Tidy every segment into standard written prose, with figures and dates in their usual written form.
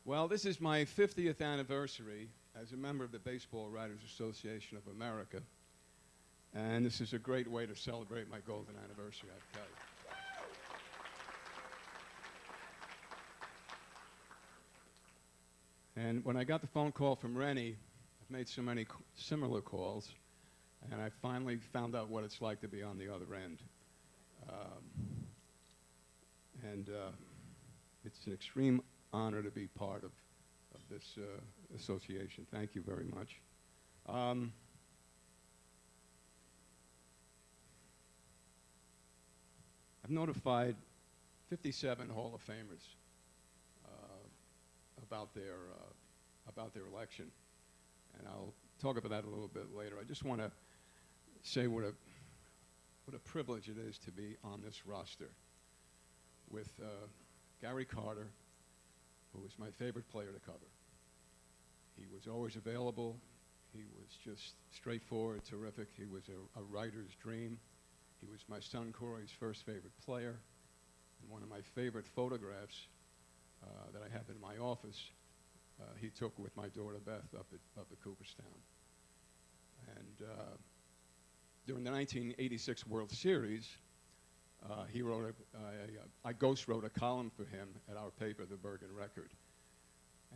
Well, this is my 50th anniversary as a member of the Baseball Writers Association of America. And this is a great way to celebrate my golden anniversary, I tell you. And when I got the phone call from Rennie, I've made so many similar calls, and I finally found out what it's like to be on the other end. It's an extreme honor to be part of this association. Thank you very much. I've notified 57 Hall of Famers about their election, and I'll talk about that a little bit later. I just want to say what a privilege it is to be on this roster with Gary Carter, who was my favorite player to cover. He was always available. He was just straightforward, terrific. He was a writer's dream. He was my son Corey's first favorite player. And one of my favorite photographs that I have in my office, he took with my daughter Beth up at Cooperstown. And during the 1986 World Series, he wrote I ghost wrote a column for him at our paper, the Bergen Record.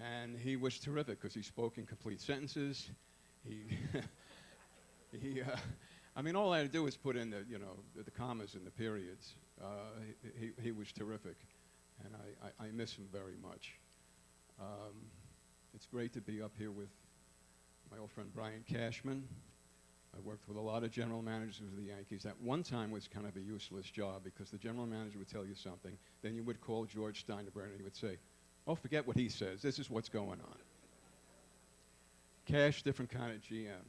And he was terrific because he spoke in complete sentences. I mean, all I had to do was put in the commas and the periods. He was terrific, and I miss him very much. It's great to be up here with my old friend Brian Cashman. I worked with a lot of general managers of the Yankees. At one time was kind of a useless job because the general manager would tell you something, then you would call George Steinberg and he would say, "Oh, forget what he says. This is what's going on." Cash, different kind of GM.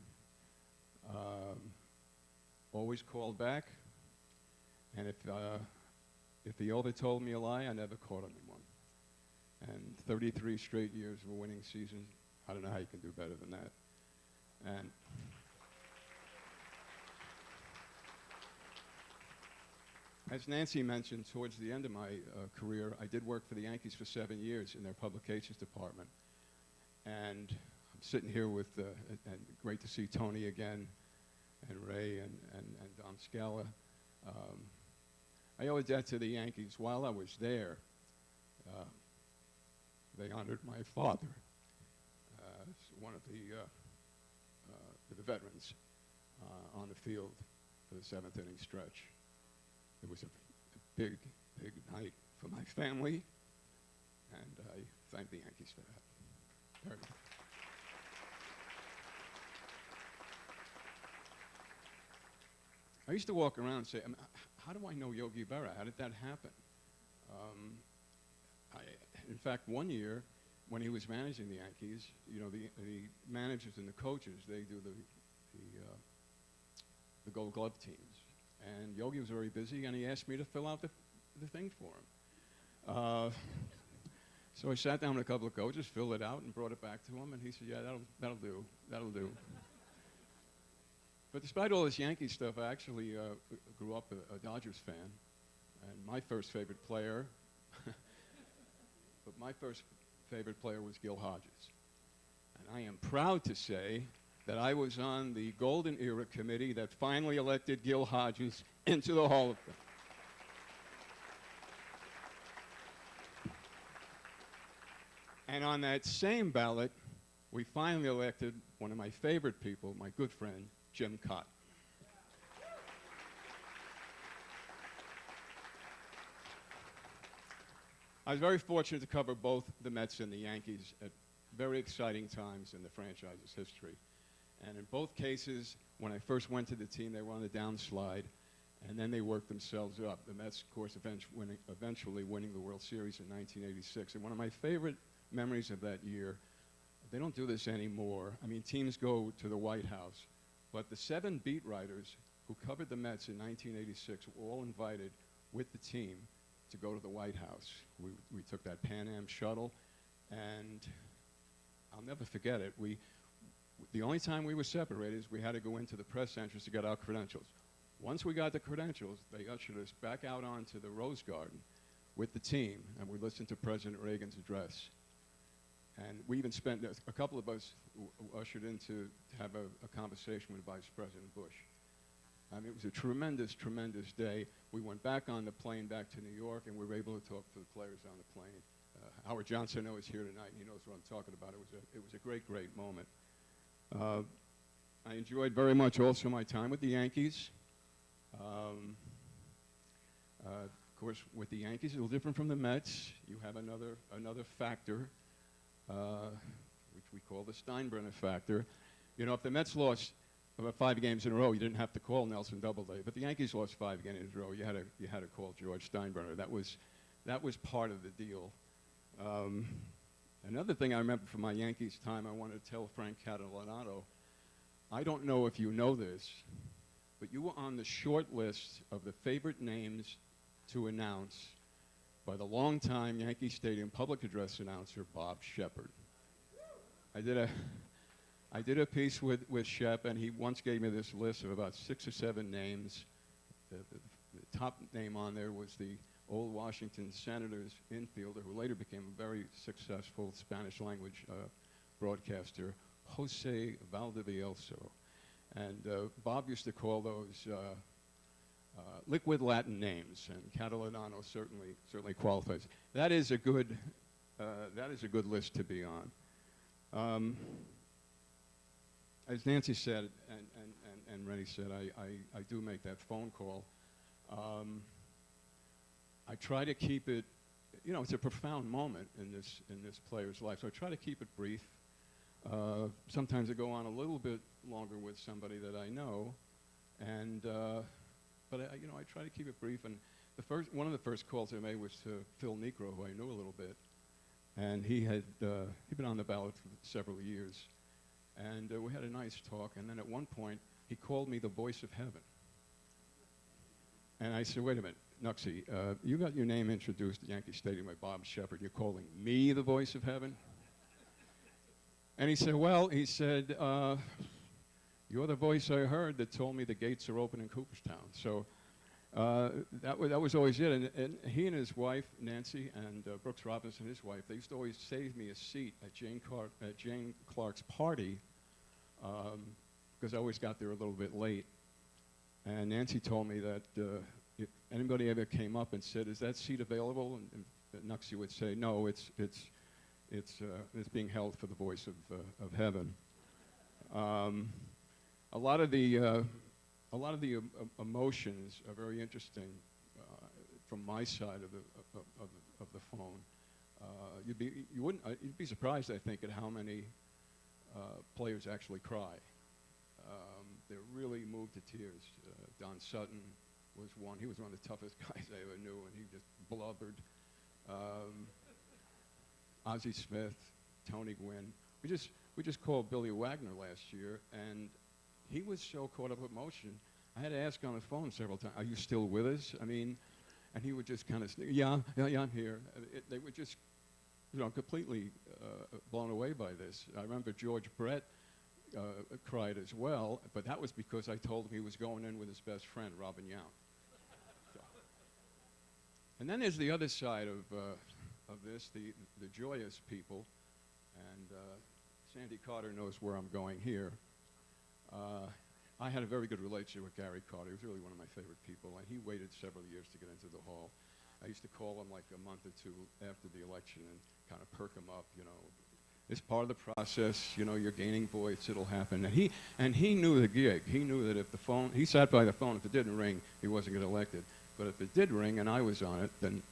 Always called back, and if he ever told me a lie, I never caught him in one. And 33 straight years of a winning season, I don't know how you can do better than that. And as Nancy mentioned, towards the end of my career, I did work for the Yankees for 7 years in their publications department. And I'm sitting here with, and great to see Tony again, and Ray, and Don Scala. I owe a debt to the Yankees. While I was there, they honored my father as one of the veterans on the field for the seventh inning stretch. It was a big, big night for my family, and I thank the Yankees for that very much. I used to walk around and say, how do I know Yogi Berra? How did that happen? In fact, one year, when he was managing the Yankees, the managers and the coaches, they do the Gold Glove teams. And Yogi was very busy, and he asked me to fill out the thing for him. So I sat down with a couple of coaches, filled it out, and brought it back to him, and he said, "Yeah, that'll do." But despite all this Yankee stuff, I actually grew up a Dodgers fan, and my first favorite player, was Gil Hodges. And I am proud to say that I was on the Golden Era committee that finally elected Gil Hodges into the Hall of Fame. And on that same ballot, we finally elected one of my favorite people, my good friend, Jim Cott. I was very fortunate to cover both the Mets and the Yankees at very exciting times in the franchise's history. And in both cases, when I first went to the team, they were on the downslide, and then they worked themselves up. The Mets, of course, eventually winning the World Series in 1986. And one of my favorite memories of that year, they don't do this anymore. I mean, teams go to the White House, but the 7 beat writers who covered the Mets in 1986 were all invited with the team to go to the White House. We took that Pan Am shuttle, and I'll never forget it. The only time we were separated is we had to go into the press entrance to get our credentials. Once we got the credentials, they ushered us back out onto the Rose Garden with the team, and we listened to President Reagan's address. And we even spent, a couple of us ushered in to have a conversation with Vice President Bush. I mean, it was a tremendous, tremendous day. We went back on the plane back to New York, and we were able to talk to the players on the plane. Howard Johnson, I know, is here tonight, and he knows what I'm talking about. It was a great, great moment. I enjoyed very much also my time with the Yankees. Of course, with the Yankees, it's a little different from the Mets. You have another factor, which we call the Steinbrenner factor. You know, if the Mets lost about 5 games in a row, you didn't have to call Nelson Doubleday. But the Yankees lost 5 games in a row. You had to call George Steinbrenner. That was part of the deal. Another thing I remember from my Yankees time, I wanted to tell Frank Catalanato. I don't know if you know this, but you were on the short list of the favorite names to announce by the longtime Yankee Stadium public address announcer, Bob Shepard. I did a piece with Shep, and he once gave me this list of about 6 or 7 names. The top name on there was the old Washington Senators infielder, who later became a very successful Spanish language broadcaster, Jose Valdivielso. And Bob used to call those liquid Latin names, and Catalano certainly qualifies. That is a good list to be on. As Nancy said, and Rennie said, I do make that phone call. I try to keep it, you know, it's a profound moment in this player's life, so I try to keep it brief. Sometimes I go on a little bit longer with somebody that I know, and but I try to keep it brief. And one of the first calls I made was to Phil Necro, who I knew a little bit, and he'd been on the ballot for several years, and we had a nice talk. And then at one point, he called me the voice of heaven, and I said, "Wait a minute, Nuxie, you got your name introduced at Yankee Stadium by Bob Shepard. You're calling me the voice of heaven?" And he said, "Well," he said, "you're the voice I heard that told me the gates are open in Cooperstown." So that was always it. And he and his wife, Nancy, and Brooks Robinson, his wife, they used to always save me a seat at Jane Clark's party because I always got there a little bit late. And Nancy told me that if anybody ever came up and said, "Is that seat available?" and Nuxie would say, "No, it's being held for the voice of heaven." A lot of the emotions are very interesting from my side of the phone. You'd be surprised, I think, at how many players actually cry. They're really moved to tears. Don Sutton was one. He was one of the toughest guys I ever knew, and he just blubbered. Ozzie Smith, Tony Gwynn. We just called Billy Wagner last year, and he was so caught up with emotion. I had to ask on the phone several times, "Are you still with us?" I mean, and he would just kind of say, yeah, I'm here. They were just, completely blown away by this. I remember George Brett cried as well, but that was because I told him he was going in with his best friend, Robin Yount. So. And then there's the other side of this, the joyous people, and Sandy Carter knows where I'm going here. I had a very good relationship with Gary Carter. He was really one of my favorite people, and he waited several years to get into the hall. I used to call him like a month or 2 after the election and kind of perk him up, It's part of the process, you're gaining voice, it'll happen. And he knew the gig. He knew that if he sat by the phone, if it didn't ring, he wasn't getting elected. But if it did ring and I was on it, then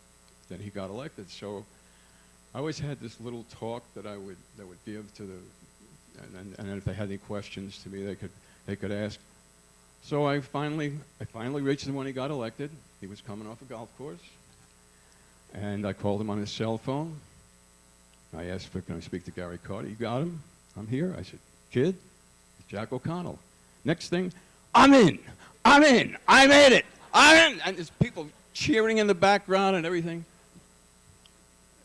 he got elected. So I always had this little talk that I would give to and if they had any questions to me, they could ask. So I finally reached him when he got elected. He was coming off a golf course, and I called him on his cell phone. I asked, "Can I speak to Gary Carter?" "You got him? I'm here." I said, "Kid, it's Jack O'Connell." Next thing, I'm in. I made it. I'm in. And there's people cheering in the background and everything.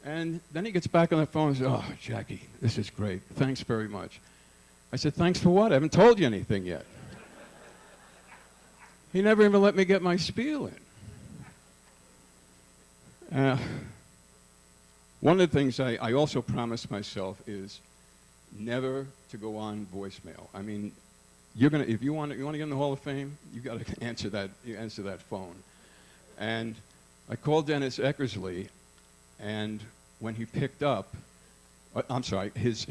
And then he gets back on the phone and says, "Oh, Jackie, this is great. Thanks very much." I said, "Thanks for what? I haven't told you anything yet." He never even let me get my spiel in. One of the things I also promised myself is never to go on voicemail. I mean, if you want to get in the Hall of Fame, you got to answer that phone. And I called Dennis Eckersley, and when he picked up, I'm sorry, his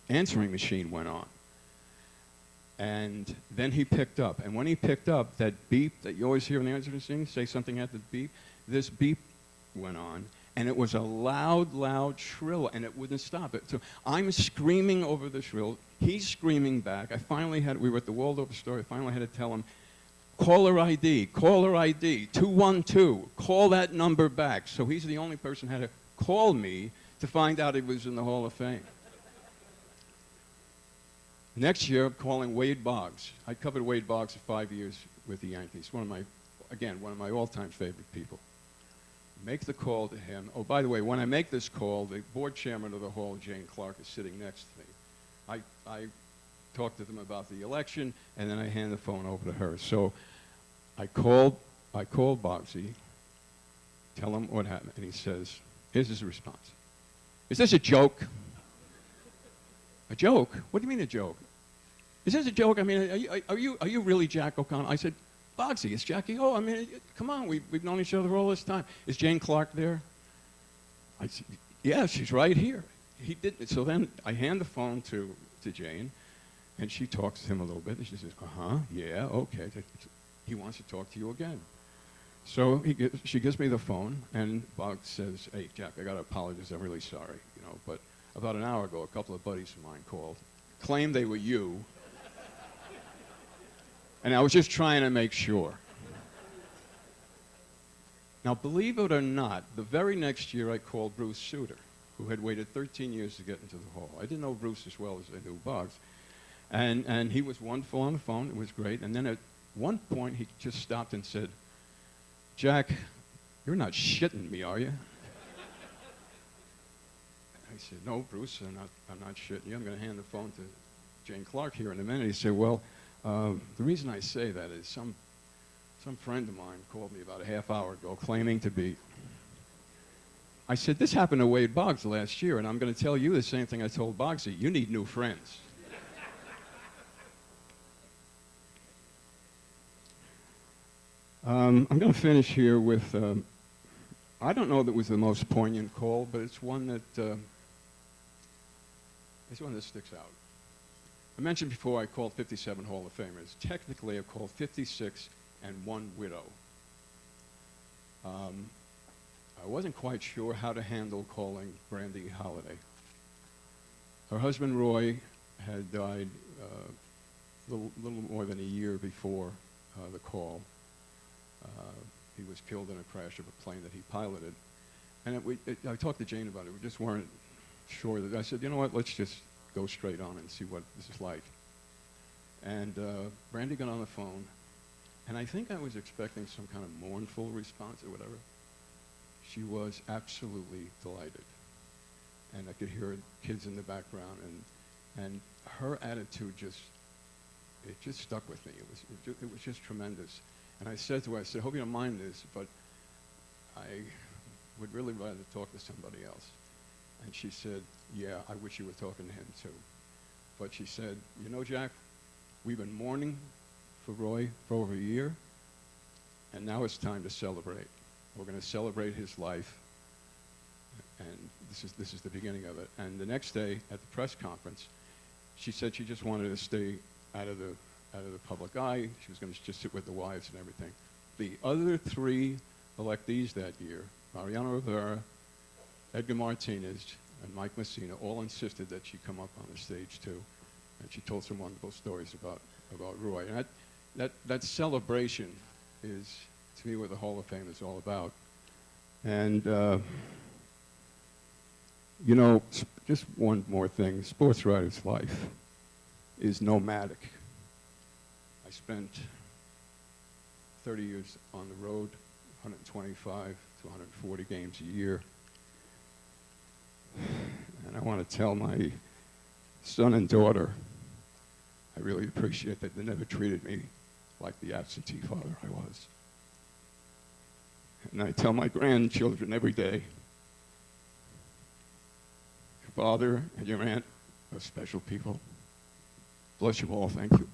answering machine went on. And then he picked up, and when he picked up, that beep that you always hear in the answering machine, say something at the beep, this beep went on, and it was a loud, loud shrill, and it wouldn't stop it. So I'm screaming over the shrill, he's screaming back. We were at the Waldorf store, I finally had to tell him, caller ID, 212, call that number back. So he's the only person who had to call me to find out he was in the Hall of Fame. Next year, I'm calling Wade Boggs. I covered Wade Boggs for 5 years with the Yankees. One of my all-time favorite people. Make the call to him. Oh, by the way, when I make this call, the board chairman of the Hall, Jane Clark, is sitting next to me. I talk to them about the election, and then I hand the phone over to her. So I called Boggsy, tell him what happened, and he says, here's his response. Is this a joke? A joke? What do you mean a joke? Is this a joke? I mean, are you really Jack O'Connell? I said, Boggsy, it's Jackie O. I mean, come on, we've known each other all this time. Is Jane Clark there? I said, yeah, she's right here. He did. So then I hand the phone to Jane, and she talks to him a little bit, and she says, yeah, okay. He wants to talk to you again. So she gives me the phone, and Boggs says, hey, Jack, I got to apologize. I'm really sorry, but about an hour ago, a couple of buddies of mine called, claimed they were you, and I was just trying to make sure. Now, believe it or not, the very next year I called Bruce Suter, who had waited 13 years to get into the Hall. I didn't know Bruce as well as I knew Boggs. And he was wonderful on the phone. It was great. And then at one point, he just stopped and said, Jack, you're not shitting me, are you? I said, no, Bruce, I'm not shitting you. I'm going to hand the phone to Jane Clark here in a minute. He said, well, the reason I say that is some friend of mine called me about a half hour ago claiming to be. I said, this happened to Wade Boggs last year, and I'm going to tell you the same thing I told Boggsy. You need new friends. I'm going to finish here with, I don't know if it was the most poignant call, but it's one that sticks out. I mentioned before I called 57 Hall of Famers. Technically, I've called 56 and one widow. I wasn't quite sure how to handle calling Brandy Holiday. Her husband, Roy, had died a little more than a year before the call. He was killed in a crash of a plane that he piloted. And I talked to Jane about it. We just weren't sure. I said, you know what, let's just go straight on and see what this is like. And Brandy got on the phone, and I think I was expecting some kind of mournful response or whatever. She was absolutely delighted. And I could hear kids in the background, and her attitude just stuck with me. It was just tremendous. And I said to her, I said, hope you don't mind this, but I would really rather talk to somebody else. And she said, yeah, I wish you were talking to him too. But she said, you know, Jack, we've been mourning for Roy for over a year, and now it's time to celebrate. We're going to celebrate his life, and this is the beginning of it. And the next day at the press conference, she said she just wanted to stay out of the public eye. She was going to just sit with the wives and everything. The other three electees that year, Mariano Rivera, Edgar Martinez, and Mike Messina, all insisted that she come up on the stage too. And she told some wonderful stories about Roy. And that celebration is, to me, what the Hall of Fame is all about. And, you know, just one more thing. Sports writer's life is nomadic. I spent 30 years on the road, 125 to 140 games a year. And I want to tell my son and daughter, I really appreciate that they never treated me like the absentee father I was. And I tell my grandchildren every day, father and your aunt are special people. Bless you all. Thank you.